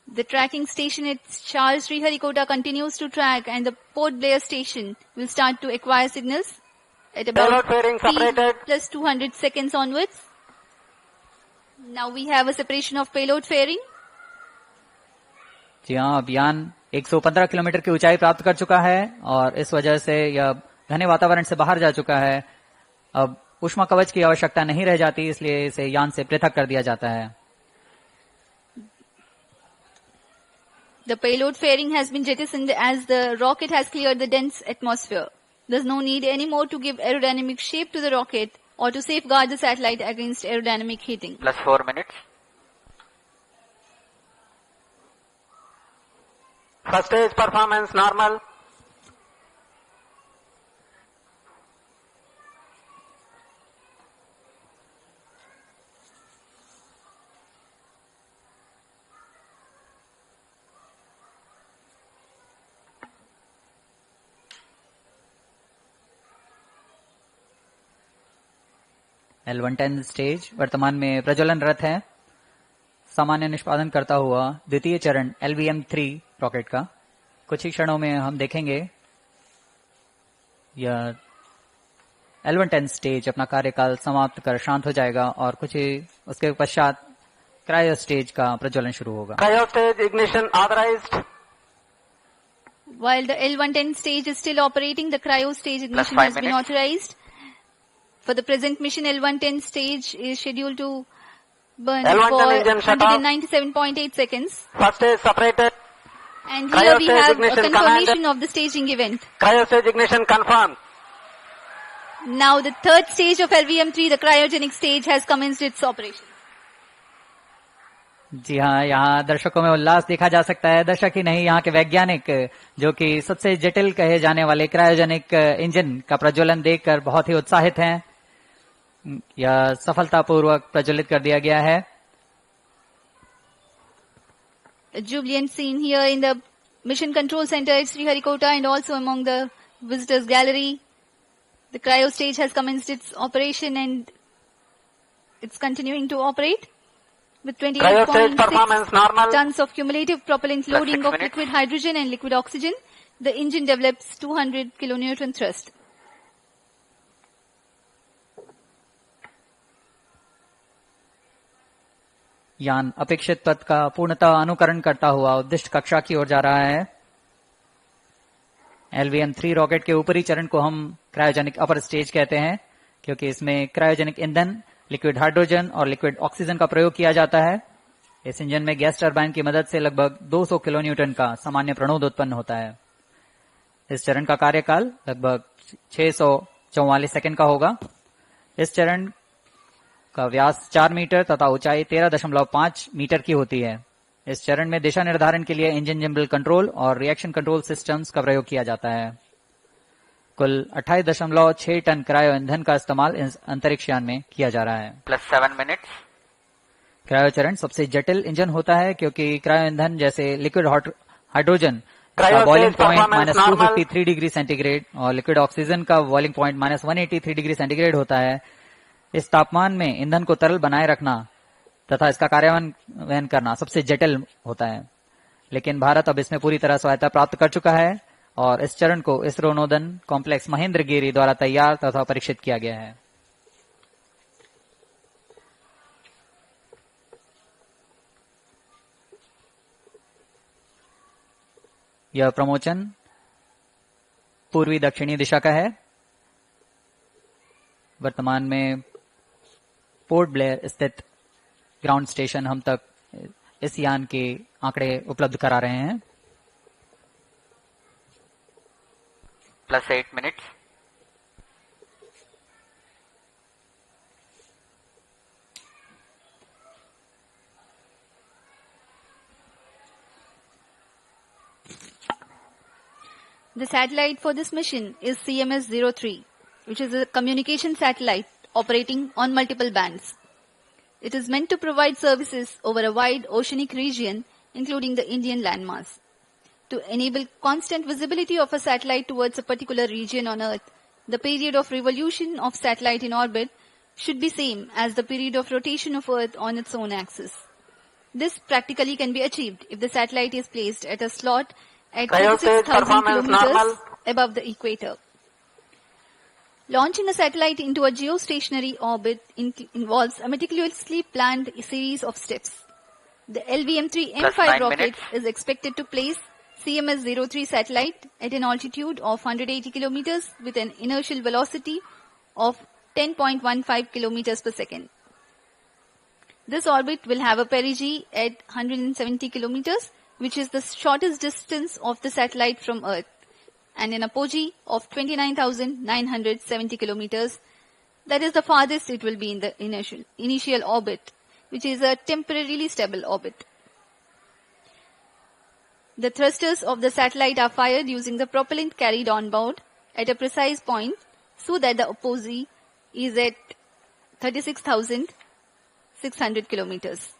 The tracking station at Charles Sriharikota continues to track, and the Port Blair station will start to acquire signals at about T plus 200 seconds onwards. Now we have a separation of payload fairing. जी हाँ, अब यान 115 kilometre की ऊंचाई प्राप्त कर चुका है और इस वजह से यह घने वातावरण से बाहर जा चुका है. अब ऊष्मा कवच की आवश्यकता नहीं रह जाती, इसलिए इसे यान से पृथक कर दिया जाता है. The payload fairing has been jettisoned as the rocket has cleared the dense atmosphere. There's no need anymore to give aerodynamic shape to the rocket or to safeguard the satellite against aerodynamic heating. Plus 4 minutes. First stage performance normal. L110 stage वर्तमान में प्रज्वलनरत है. सामान्य निष्पादन करता हुआ द्वितीय चरण LVM-3 rocket का कुछ ही क्षणों में हम देखेंगे. यह L110 स्टेज अपना कार्यकाल समाप्त कर शांत हो जाएगा और कुछ ही उसके पश्चात क्रायो स्टेज का प्रज्वलन शुरू होगा. Cryo stage ignition authorised. While the L110 stage is still operating, the cryo stage ignition has been authorized. For the present mission, L110 stage is scheduled to burn for 197.8 seconds. First stage separated. And here we have a confirmation of the staging event. Cryo stage ignition confirmed. Now the third stage of LVM-3, the cryogenic stage, has commenced its operation. जी हाँ, यहाँ दर्शकों में उल्लास देखा जा सकता है. दर्शक ही नहीं, यहाँ के वैज्ञानिक जो कि सबसे जटिल कहे जाने वाले क्रायोजेनिक इंजन का प्रज्वलन देखकर बहुत ही उत्साहित हैं. यह सफलतापूर्वक प्रज्वलित कर दिया गया है. A jubilant scene here in the Mission Control Center at Sriharikota and also among the visitors gallery. The cryo stage has commenced its operation and it's continuing to operate with 28.6 tons of cumulative propellant loading of liquid hydrogen and liquid oxygen. The engine develops 200 kilonewton thrust. यान अपेक्षित पथ का पूर्णतः अनुकरण करता हुआ उद्दिष्ट कक्षा की ओर जा रहा है. LVM-3 रॉकेट के ऊपरी चरण को हम क्रायोजेनिक अपर स्टेज कहते हैं, क्योंकि इसमें क्रायोजेनिक ईंधन, लिक्विड हाइड्रोजन और लिक्विड ऑक्सीजन का प्रयोग किया जाता है. इस इंजन में गैस टरबाइन की मदद से लगभग 200 किलोन्यूटन का सामान्य प्रणोद उत्पन्न होता है. इस चरण का कार्यकाल लगभग 644 सेकंड का होगा. इस चरण का व्यास 4 मीटर तथा ऊंचाई 13.5 मीटर की होती है. इस चरण में दिशा निर्धारण के लिए इंजन जिम्बल कंट्रोल और रिएक्शन कंट्रोल सिस्टम्स का प्रयोग किया जाता है. कुल 28.6 टन क्रायो ईंधन का इस्तेमाल इस अंतरिक्ष यान में किया जा रहा है. Plus 7 minutes. क्रायो चरण सबसे जटिल इंजन होता है, क्योंकि क्रायो ईंधन जैसे लिक्विड हाइड्रोजन का बॉइलिंग पॉइंट -253 डिग्री सेंटीग्रेड और लिक्विड ऑक्सीजन का बॉइलिंग पॉइंट -183 डिग्री सेंटीग्रेड होता है. इस तापमान में ईंधन को तरल बनाए रखना तथा इसका कार्यान्वयन करना सबसे जटिल होता है. लेकिन भारत अब इसमें पूरी तरह स्वायत्ता प्राप्त कर चुका है और इस चरण को इसरो नोदन कॉम्प्लेक्स महेंद्रगिरी द्वारा तैयार तथा परीक्षित किया गया है. यह प्रमोचन पूर्वी दक्षिणी दिशा का है. वर्तमान में पोर्ट ब्लेयर स्थित ग्राउंड स्टेशन हम तक इस यान के आंकड़े उपलब्ध करा रहे हैं. Plus 8 minutes. The satellite for this mission is CMS-03, which is a communication satellite operating on multiple bands. It is meant to provide services over a wide oceanic region, including the Indian landmass. To enable constant visibility of a satellite towards a particular region on Earth, the period of revolution of satellite in orbit should be same as the period of rotation of Earth on its own axis. This practically can be achieved if the satellite is placed at a slot at Cryostage 36,000 performance kilometers normal. above the equator. Launching a satellite into a geostationary orbit involves a meticulously planned series of steps. The LVM-3 Plus M5 9 rocket minutes. is expected to place CMS-03 satellite at an altitude of 180 kilometers with an inertial velocity of 10.15 kilometers per second. This orbit will have a perigee at 170 kilometers, which is the shortest distance of the satellite from Earth, and an apogee of 29,970 kilometers. That is the farthest it will be in the initial orbit, which is a temporarily stable orbit. The thrusters of the satellite are fired using the propellant carried on board at a precise point so that the apogee is at 36,600 kilometers.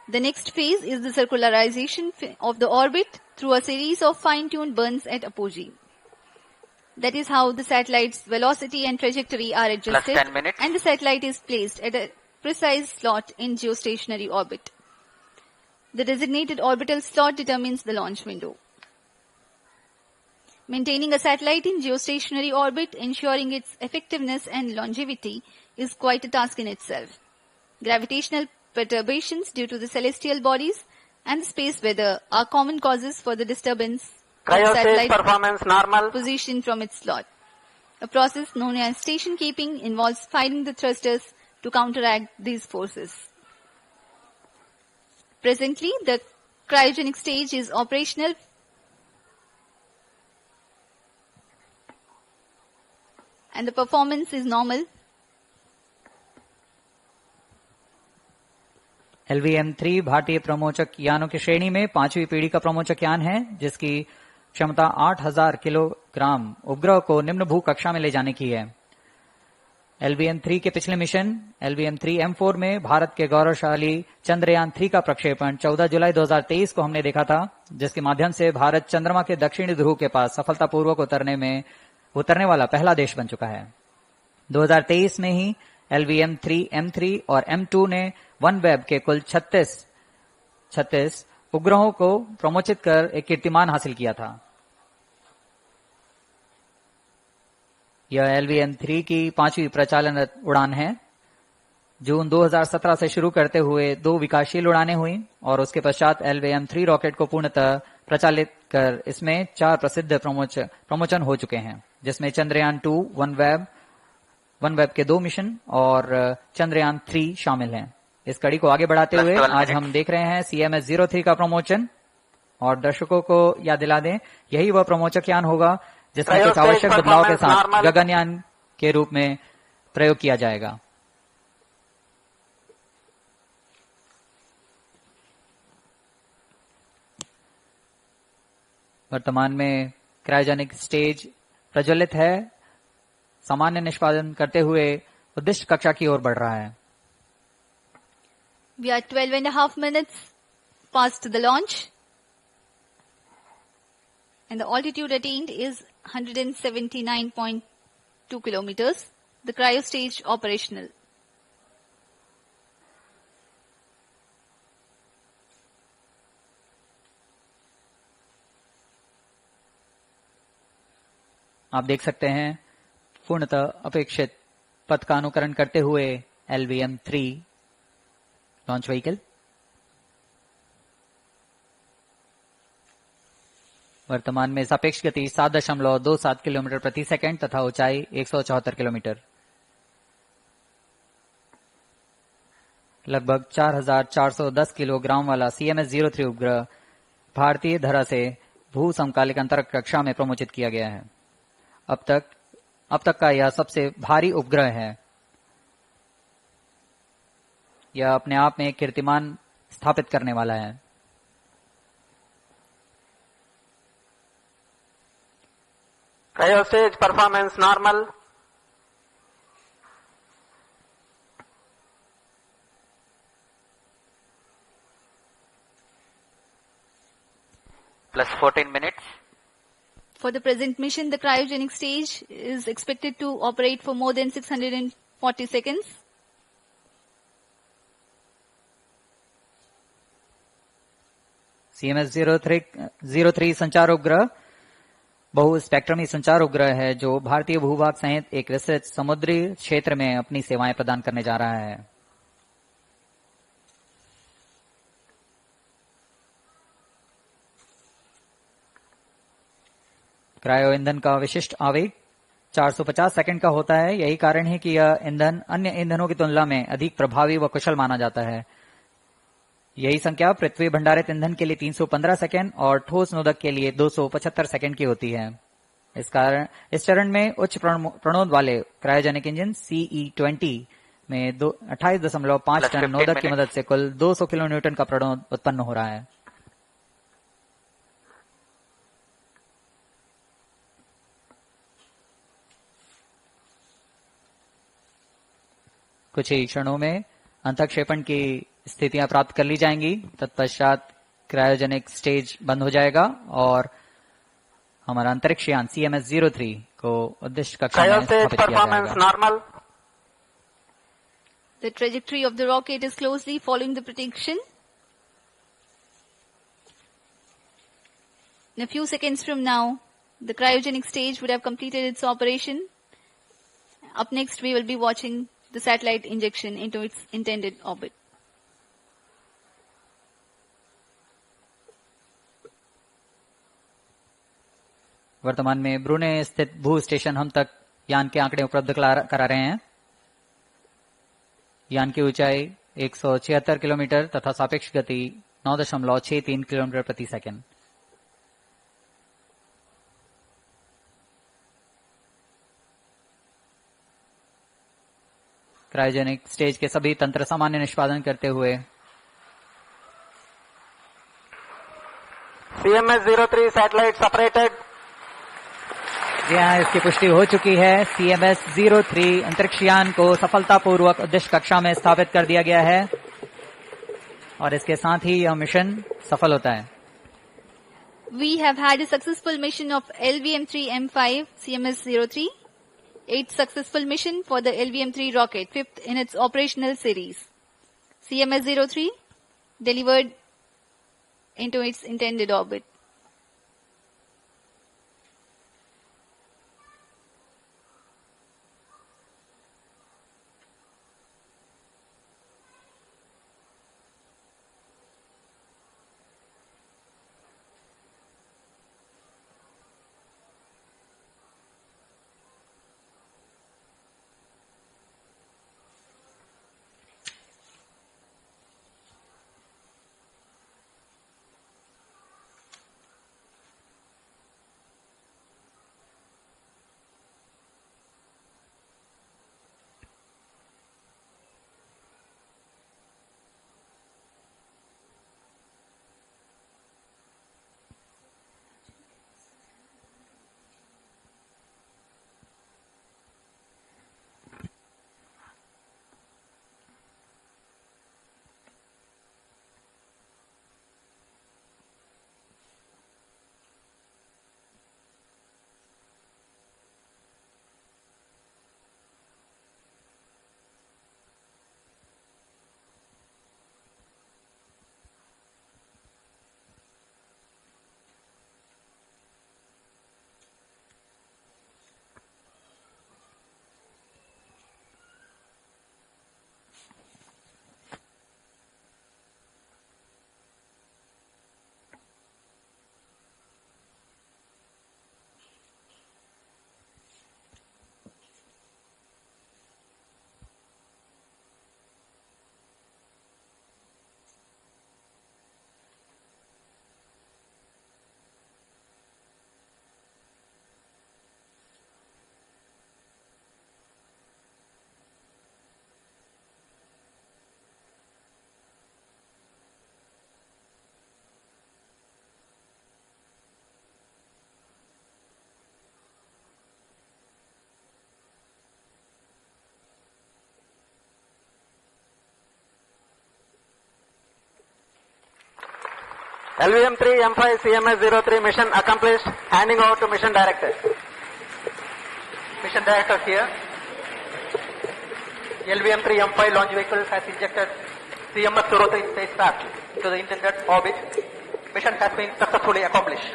The next phase is the circularization of the orbit through a series of fine-tuned burns at apogee. That is how the satellite's velocity and trajectory are adjusted, 10 minutes. and the satellite is placed at a precise slot in geostationary orbit. The designated orbital slot determines the launch window. Maintaining a satellite in geostationary orbit, ensuring its effectiveness and longevity, is quite a task in itself. Gravitational perturbations due to the celestial bodies and the space weather are common causes for the disturbance of Cryostage satellite performance normal. position from its slot. A process known as station keeping involves firing the thrusters to counteract these forces. Presently, the cryogenic stage is operational and the performance is normal. LVM-3 भारतीय प्रमोचक यानों की श्रेणी में 5वीं पीढ़ी का प्रमोचक यान है, जिसकी क्षमता 8,000 किलोग्राम उपग्रह को निम्न भू कक्षा में ले जाने की है। LVM-3 के पिछले मिशन LVM-3 M4 में भारत के गौरवशाली चंद्रयान 3 का प्रक्षेपण 14 जुलाई 2023 को हमने देखा था, जिसके माध्यम से भारत चंद्रमा के दक्षिणी ध्रुव के पास सफलतापूर्वक उतरने वाला पहला देश बन चुका है। 2023 में ही LVM-3 M3 और M2 ने OneWeb के कुल 36 उपग्रहों को प्रमोचित कर एक कीर्तिमान हासिल किया था। यह LVM-3 की 5वीं प्रचालनरत उड़ान है। जून 2017 से शुरू करते हुए 2 विकासशील उड़ानें हुई और उसके पश्चात LVM-3 रॉकेट को पूर्णतः प्रचालित कर इसमें 4 प्रसिद्ध प्रमोचन हो चुके हैं, जिसमें चंद्रयान 2, OneWeb के 2 मिशन और चंद्रयान 3 शामिल हैं। इस कड़ी को आगे बढ़ाते हुए आज हम देख रहे हैं CMS-03 का प्रमोचन, और दर्शकों को याद दिला दें, यही वह प्रमोचक यान होगा जिसमें कुछ आवश्यक बदलाव के साथ गगनयान के रूप में प्रयोग किया जाएगा। वर्तमान में क्रायोजेनिक स्टेज प्रज्वलित है, सामान्य निष्पादन करते हुए उद्दिष्ट कक्षा की ओर बढ़ रहा है। We are 12.5 minutes past the launch, and the altitude attained is 179.2 kilometers. The cryo stage operational. आप देख सकते हैं पूर्णतः अपेक्षित पथ का अनुकरण करते हुए LVM-3 लॉन्च व्हीकल वर्तमान में सापेक्ष गति 7.27 किलोमीटर प्रति सेकंड तथा ऊंचाई 174 किलोमीटर, लगभग 4,410 किलोग्राम वाला CMS-03 उपग्रह भारतीय धरा से भू समकालिक अंतरिक्ष कक्षा में प्रमोचित किया गया है। अब तक का यह सबसे भारी उपग्रह है। यह अपने आप में एक कीर्तिमान स्थापित करने वाला है। Cryo stage performance normal. Plus 14 minutes. For the present mission, the cryogenic stage is expected to operate for more than 640 seconds. CMS-03 संचार उपग्रह बहु स्पेक्ट्रमी संचार उपग्रह है जो भारतीय भूभाग सहित एक विस्तृत समुद्री क्षेत्र में अपनी सेवाएं प्रदान करने जा रहा है। क्रायो ईंधन का विशिष्ट आवेग 450 सेकंड का होता है। यही कारण है कि यह ईंधन अन्य ईंधनों की तुलना में अधिक प्रभावी व कुशल माना जाता है। यही संख्या पृथ्वी भंडारित ईंधन के लिए 315 सेकंड और ठोस नोदक के लिए 275 सेकंड की होती है। इस चरण में उच्च प्रणोद वाले क्रायोजेनिक इंजन CE-20 में 28.5 टन नोदक की मदद से कुल 200 किलो न्यूटन का प्रणोद उत्पन्न हो रहा है। कुछ ही क्षणों में अंतःक्षेपण की स्थितियां प्राप्त कर ली जाएंगी। तत्पश्चात क्रायोजेनिक स्टेज बंद हो जाएगा और हमारा अंतरिक्ष यान CMS-03 को उद्देश्य कक्षा में स्थापित किया जाएगा। The trajectory of the rocket is closely following the prediction. In a few seconds from now, the cryogenic stage would have completed its operation. Up next, we will be watching the satellite injection into its intended orbit. वर्तमान में ब्रूने स्थित भू station हम तक यान के आंकड़े उपलब्ध करा रहे हैं। यान की ऊंचाई 176 किलोमीटर तथा सापेक्ष गति 9.63 किलोमीटर प्रति सेकंड। क्रायोजेनिक स्टेज के सभी तंत्र सामान्य निष्पादन करते हुए CMS-03 सैटेलाइट सेपरेटेड। जी हाँ, इसकी पुष्टि हो चुकी है। CMS-03 अंतरिक्षयान को सफलतापूर्वक उद्देश्य कक्षा में स्थापित कर दिया गया है और इसके साथ ही यह मिशन सफल होता है। We have had a successful mission of LVM-3M5 CMS-03. 8th successful mission for the LVM-3 rocket, 5th in its operational series. CMS-03 delivered into its intended orbit. LVM-3 M5 CMS-03 mission accomplished. Handing over to mission director. Mission director here. LVM-3 M5 launch vehicle has injected CMS-03 spacecraft to the intended orbit. mission has been successfully accomplished.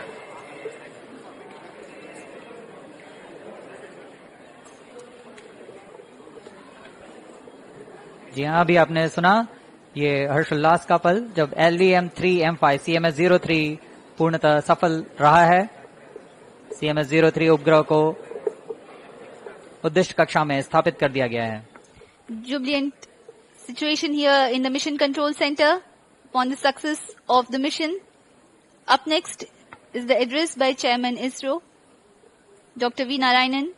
जी हाँ, अभी आपने सुना ये हर्षोल्लास का पल जब LVM-3M5 CMS-03 पूर्णतः सफल रहा है। CMS-03 उपग्रह को उद्दिष्ट कक्षा में स्थापित कर दिया गया है। Jubilant situation here in the Mission Control Center upon the success of the mission. Up next is the address by Chairman ISRO, Dr. V. Narayanan.